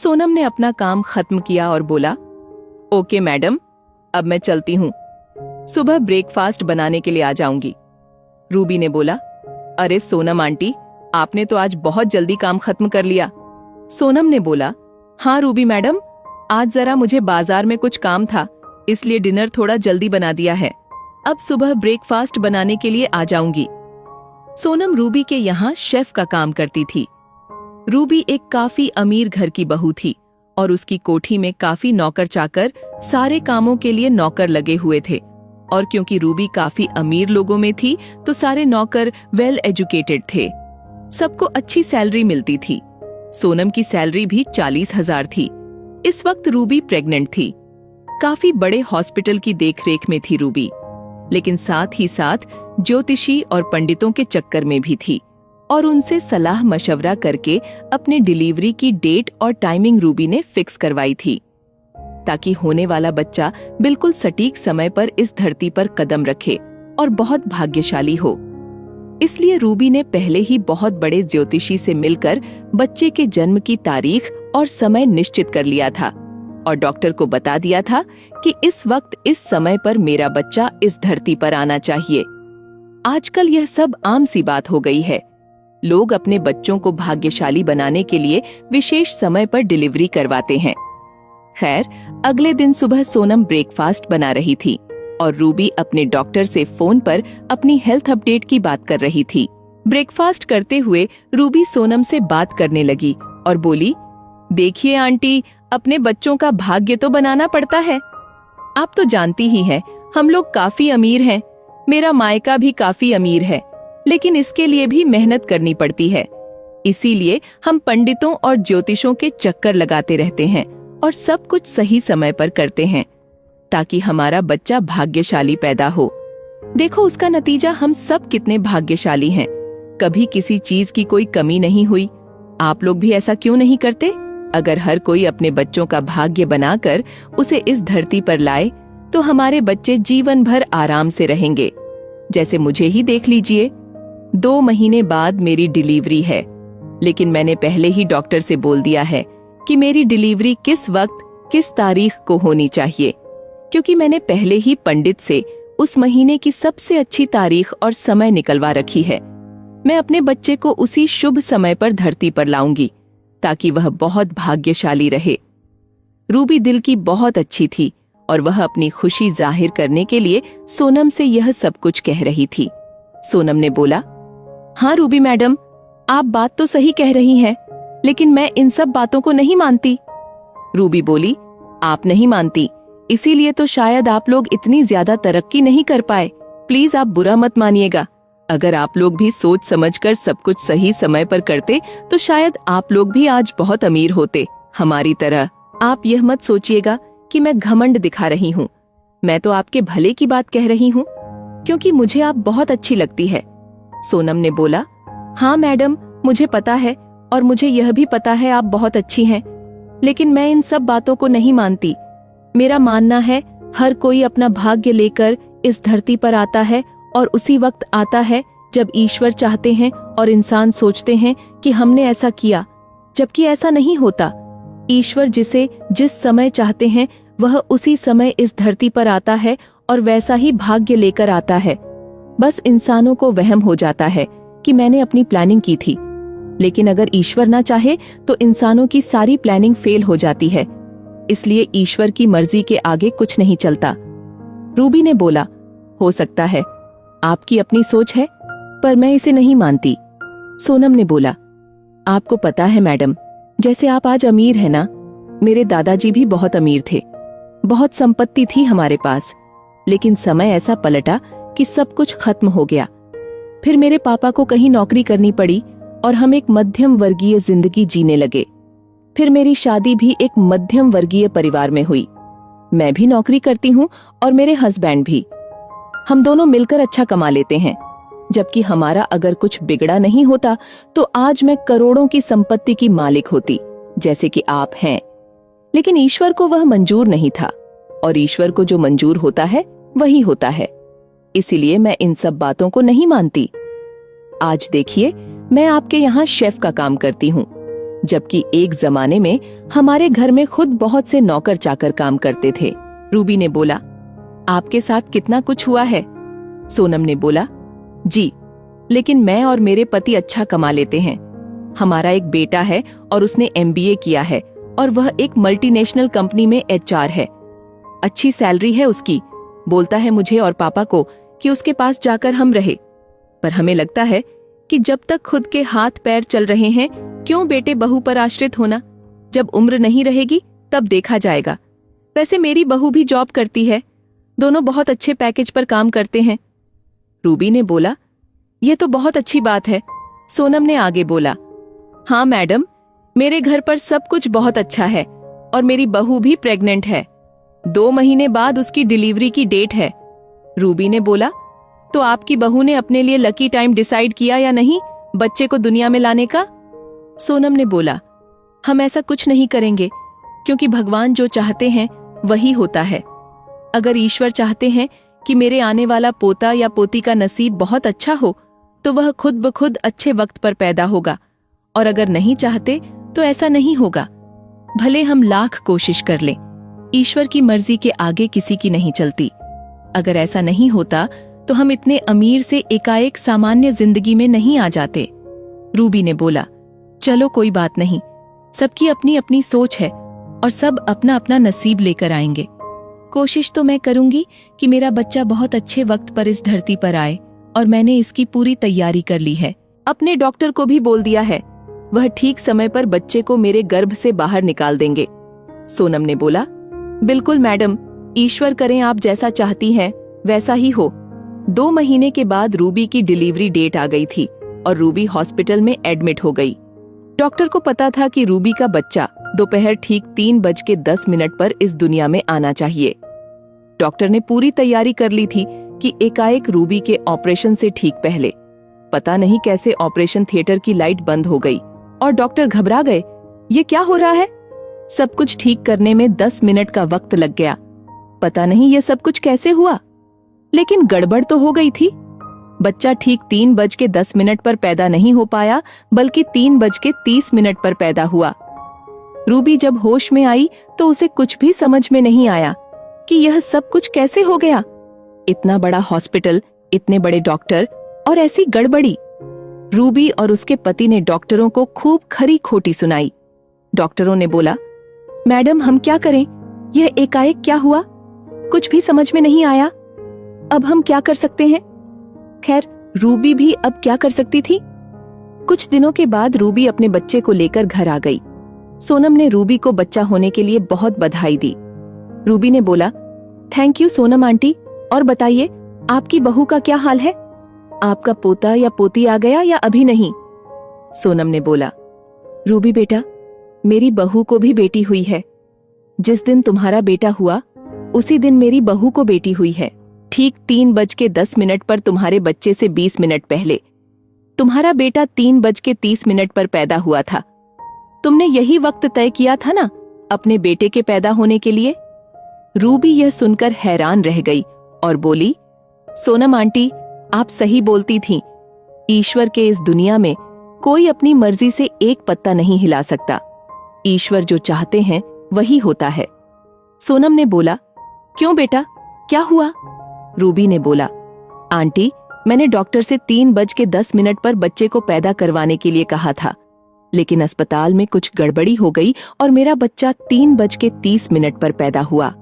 सोनम ने अपना काम खत्म किया और बोला, ओके मैडम, अब मैं चलती हूँ। सुबह ब्रेकफास्ट बनाने के लिए आ जाऊंगी। रूबी ने बोला, अरे सोनम आंटी, आपने तो आज बहुत जल्दी काम खत्म कर लिया। सोनम ने बोला, हाँ रूबी मैडम, आज जरा मुझे बाजार में कुछ काम था, इसलिए डिनर थोड़ा जल्दी बना दिया है। अब सुबह ब्रेकफास्ट बनाने के लिए आ जाऊंगी। सोनम रूबी के यहाँ शेफ का काम करती थी। रूबी एक काफी अमीर घर की बहू थी और उसकी कोठी में काफी नौकर चाकर सारे कामों के लिए नौकर लगे हुए थे। और क्योंकि रूबी काफी अमीर लोगों में थी तो सारे नौकर वेल एजुकेटेड थे। सबको अच्छी सैलरी मिलती थी। सोनम की सैलरी भी 40,000 थी। इस वक्त रूबी प्रेग्नेंट थी। काफी बड़े हॉस्पिटल की देखरेख में थी रूबी, लेकिन साथ ही साथ ज्योतिषी और पंडितों के चक्कर में भी थी और उनसे सलाह मशवरा करके अपने डिलीवरी की डेट और टाइमिंग रूबी ने फिक्स करवाई थी, ताकि होने वाला बच्चा बिल्कुल सटीक समय पर इस धरती पर कदम रखे और बहुत भाग्यशाली हो। इसलिए रूबी ने पहले ही बहुत बड़े ज्योतिषी से मिलकर बच्चे के जन्म की तारीख और समय निश्चित कर लिया था और डॉक्टर को बता दिया था कि इस वक्त इस समय पर मेरा बच्चा इस धरती पर आना चाहिए। आजकल यह सब आम सी बात हो गई है। लोग अपने बच्चों को भाग्यशाली बनाने के लिए विशेष समय पर डिलीवरी करवाते हैं। खैर, अगले दिन सुबह सोनम ब्रेकफास्ट बना रही थी और रूबी अपने डॉक्टर से फोन पर अपनी हेल्थ अपडेट की बात कर रही थी। ब्रेकफास्ट करते हुए रूबी सोनम से बात करने लगी और बोली, देखिए आंटी, अपने बच्चों का भाग्य तो बनाना पड़ता है। आप तो जानती ही हैं, हम लोग काफी अमीर हैं। मेरा मायका भी काफी अमीर है, लेकिन इसके लिए भी मेहनत करनी पड़ती है। इसीलिए हम पंडितों और ज्योतिषों के चक्कर लगाते रहते हैं और सब कुछ सही समय पर करते हैं, ताकि हमारा बच्चा भाग्यशाली पैदा हो। देखो उसका नतीजा, हम सब कितने भाग्यशाली हैं। कभी किसी चीज की कोई कमी नहीं हुई। आप लोग भी ऐसा क्यों नहीं करते? अगर हर कोई अपने बच्चों का भाग्य बनाकर उसे इस धरती पर लाए तो हमारे बच्चे जीवन भर आराम से रहेंगे। जैसे मुझे ही देख लीजिए, 2 महीने बाद मेरी डिलीवरी है, लेकिन मैंने पहले ही डॉक्टर से बोल दिया है कि मेरी डिलीवरी किस वक्त किस तारीख को होनी चाहिए, क्योंकि मैंने पहले ही पंडित से उस महीने की सबसे अच्छी तारीख और समय निकलवा रखी है। मैं अपने बच्चे को उसी शुभ समय पर धरती पर लाऊंगी, ताकि वह बहुत भाग्यशाली रहे। रूबी दिल की बहुत अच्छी थी और वह अपनी खुशी जाहिर करने के लिए सोनम से यह सब कुछ कह रही थी। सोनम ने बोला, हाँ रूबी मैडम, आप बात तो सही कह रही हैं, लेकिन मैं इन सब बातों को नहीं मानती। रूबी बोली, आप नहीं मानती, इसीलिए तो शायद आप लोग इतनी ज्यादा तरक्की नहीं कर पाए। प्लीज आप बुरा मत मानिएगा। अगर आप लोग भी सोच समझकर सब कुछ सही समय पर करते तो शायद आप लोग भी आज बहुत अमीर होते, हमारी तरह। आप यह मत सोचिएगा कि मैं घमंड दिखा रही हूँ। मैं तो आपके भले की बात कह रही हूँ, क्योंकि मुझे आप बहुत अच्छी लगती है। सोनम ने बोला, हाँ मैडम, मुझे पता है और मुझे यह भी पता है आप बहुत अच्छी हैं, लेकिन मैं इन सब बातों को नहीं मानती। मेरा मानना है हर कोई अपना भाग्य लेकर इस धरती पर आता है और उसी वक्त आता है जब ईश्वर चाहते हैं और इंसान सोचते हैं कि हमने ऐसा किया, जबकि ऐसा नहीं होता। ईश्वर जिसे जिस समय चाहते हैं वह उसी समय इस धरती पर आता है और वैसा ही भाग्य लेकर आता है। बस इंसानों को वहम हो जाता है कि मैंने अपनी प्लानिंग की थी, लेकिन अगर ईश्वर ना चाहे तो इंसानों की सारी प्लानिंग फेल हो जाती है। इसलिए ईश्वर की मर्जी के आगे कुछ नहीं चलता। रूबी ने बोला, हो सकता है, आपकी अपनी सोच है, पर मैं इसे नहीं मानती। सोनम ने बोला, आपको पता है मैडम, जैसे आप आज अमीर है ना, मेरे दादाजी भी बहुत अमीर थे। बहुत संपत्ति थी हमारे पास, लेकिन समय ऐसा पलटा कि सब कुछ खत्म हो गया। फिर मेरे पापा को कहीं नौकरी करनी पड़ी और हम एक मध्यम वर्गीय जिंदगी जीने लगे। फिर मेरी शादी भी एक मध्यम वर्गीय परिवार में हुई। मैं भी नौकरी करती हूँ और मेरे हस्बैंड भी। हम दोनों मिलकर अच्छा कमा लेते हैं, जबकि हमारा अगर कुछ बिगड़ा नहीं होता तो आज मैं करोड़ों की संपत्ति की मालिक होती, जैसे कि आप हैं। लेकिन ईश्वर को वह मंजूर नहीं था, और ईश्वर को जो मंजूर होता है वही होता है। इसीलिए मैं इन सब बातों को नहीं मानती। आज देखिए, मैं आपके यहाँ शेफ का काम करती हूँ। जबकि एक जमाने में हमारे घर में खुद बहुत से नौकर चाकर काम करते थे। रूबी ने बोला, आपके साथ कितना कुछ हुआ है? सोनम ने बोला, जी, लेकिन मैं और मेरे पति अच्छा कमा लेते हैं। हमारा एक बेटा है और उसने MBA किया है और वह एक मल्टीनेशनल कंपनी में HR है। अच्छी सैलरी है उसकी। बोलता है मुझे और पापा को कि उसके पास जाकर हम रहे, पर हमें लगता है कि जब तक खुद के हाथ पैर चल रहे हैं, क्यों बेटे बहू पर आश्रित होना? जब उम्र नहीं रहेगी तब देखा जाएगा। वैसे मेरी बहू भी जॉब करती है, दोनों बहुत अच्छे पैकेज पर काम करते हैं। रूबी ने बोला, यह तो बहुत अच्छी बात है। सोनम ने आगे बोला, हाँ मैडम, मेरे घर पर सब कुछ बहुत अच्छा है और मेरी बहू भी प्रेग्नेंट है। 2 महीने बाद उसकी डिलीवरी की डेट है। रूबी ने बोला, तो आपकी बहू ने अपने लिए लकी टाइम डिसाइड किया या नहीं बच्चे को दुनिया में लाने का? सोनम ने बोला, हम ऐसा कुछ नहीं करेंगे, क्योंकि भगवान जो चाहते हैं वही होता है। अगर ईश्वर चाहते हैं कि मेरे आने वाला पोता या पोती का नसीब बहुत अच्छा हो, तो वह खुद ब खुद अच्छे वक्त पर पैदा होगा, और अगर नहीं चाहते तो ऐसा नहीं होगा। भले हम लाख कोशिश कर लें, ईश्वर की मर्जी के आगे किसी की नहीं चलती। अगर ऐसा नहीं होता तो हम इतने अमीर से एकाएक सामान्य जिंदगी में नहीं आ जाते। रूबी ने बोला, चलो कोई बात नहीं, सबकी अपनी अपनी सोच है और सब अपना अपना नसीब लेकर आएंगे। कोशिश तो मैं करूंगी कि मेरा बच्चा बहुत अच्छे वक्त पर इस धरती पर आए, और मैंने इसकी पूरी तैयारी कर ली है। अपने डॉक्टर को भी बोल दिया है, वह ठीक समय पर बच्चे को मेरे गर्भ से बाहर निकाल देंगे। सोनम ने बोला, बिल्कुल मैडम, ईश्वर करें आप जैसा चाहती हैं वैसा ही हो। 2 महीने के बाद रूबी की डिलीवरी डेट आ गई थी और रूबी हॉस्पिटल में एडमिट हो गई। डॉक्टर को पता था कि रूबी का बच्चा दोपहर ठीक 3:10 पर इस दुनिया में आना चाहिए। डॉक्टर ने पूरी तैयारी कर ली थी कि एकाएक रूबी के ऑपरेशन से ठीक पहले पता नहीं कैसे ऑपरेशन थिएटर की लाइट बंद हो गई और डॉक्टर घबरा गए। ये क्या हो रहा है? सब कुछ ठीक करने में 10 मिनट का वक्त लग गया। पता नहीं ये सब कुछ कैसे हुआ, लेकिन गड़बड़ तो हो गई थी। बच्चा ठीक 3:10 पर पैदा नहीं हो पाया, बल्कि 3:30 पर पैदा हुआ। रूबी जब होश में आई तो उसे कुछ भी समझ में नहीं आया कि यह सब कुछ कैसे हो गया। इतना बड़ा हॉस्पिटल, इतने बड़े डॉक्टर और ऐसी गड़बड़ी। रूबी और उसके पति ने डॉक्टरों को खूब खरी खोटी सुनाई। डॉक्टरों ने बोला, मैडम हम क्या करें? यह एकाएक क्या हुआ? कुछ भी समझ में नहीं आया। अब हम क्या कर सकते हैं? खैर, रूबी भी अब क्या कर सकती थी? कुछ दिनों के बाद रूबी अपने बच्चे को लेकर घर आ गई। सोनम ने रूबी को बच्चा होने के लिए बहुत बधाई दी। रूबी ने बोला, थैंक यू सोनम आंटी, और बताइए आपकी बहू का क्या हाल है? आपका पोता या पोती आ गया या अभी नहीं? सोनम ने बोला, रूबी बेटा, मेरी बहू को भी बेटी हुई है। जिस दिन तुम्हारा बेटा हुआ उसी दिन मेरी बहू को बेटी हुई है। ठीक 3:10 पर तुम्हारे बच्चे से 20 मिनट पहले तुम्हारा बेटा 3:30 पर पैदा हुआ था। तुमने यही वक्त तय किया था ना अपने बेटे के पैदा होने के लिए? रूबी यह सुनकर हैरान रह गई और बोली, सोनम आंटी, आप सही बोलती थीं। ईश्वर के इस दुनिया में कोई अपनी मर्जी से एक पत्ता नहीं हिला सकता। ईश्वर जो चाहते हैं वही होता है। सोनम ने बोला, क्यों बेटा, क्या हुआ? रूबी ने बोला, आंटी, मैंने डॉक्टर से 3:10 पर बच्चे को पैदा करवाने के लिए कहा था, लेकिन अस्पताल में कुछ गड़बड़ी हो गई और मेरा बच्चा 3:30 पर पैदा हुआ।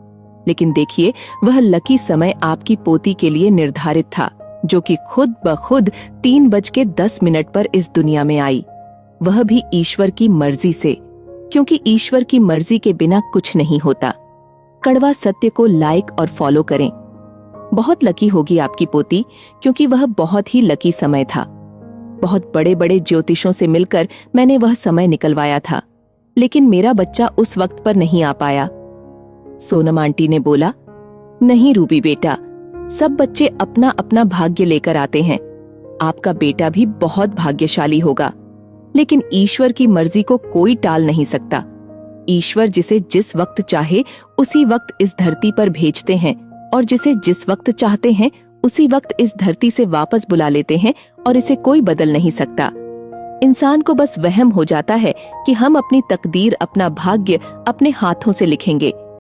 लेकिन देखिए, वह लकी समय आपकी पोती के लिए निर्धारित था, जो कि खुद ब खुद 3:10 पर इस दुनिया में आई, वह भी ईश्वर की मर्जी से, क्योंकि ईश्वर की मर्जी के बिना कुछ नहीं होता। कड़वा सत्य को लाइक और फॉलो करें। बहुत लकी होगी आपकी पोती, क्योंकि वह बहुत ही लकी समय था। बहुत बड़े बड़े ज्योतिषों से मिलकर मैंने वह समय निकलवाया था, लेकिन मेरा बच्चा उस वक्त पर नहीं आ पाया। सोनम आंटी ने बोला, नहीं रूबी बेटा, सब बच्चे अपना अपना भाग्य लेकर आते हैं। आपका बेटा भी बहुत भाग्यशाली होगा, लेकिन ईश्वर की मर्जी को कोई टाल नहीं सकता। ईश्वर जिसे जिस वक्त चाहे उसी वक्त इस धरती पर भेजते हैं, और जिसे जिस वक्त चाहते हैं उसी वक्त इस धरती से वापस बुला लेते हैं, और इसे कोई बदल नहीं सकता। इंसान को बस वहम हो जाता है कि हम अपनी तकदीर, अपना भाग्य अपने हाथों से लिखेंगे।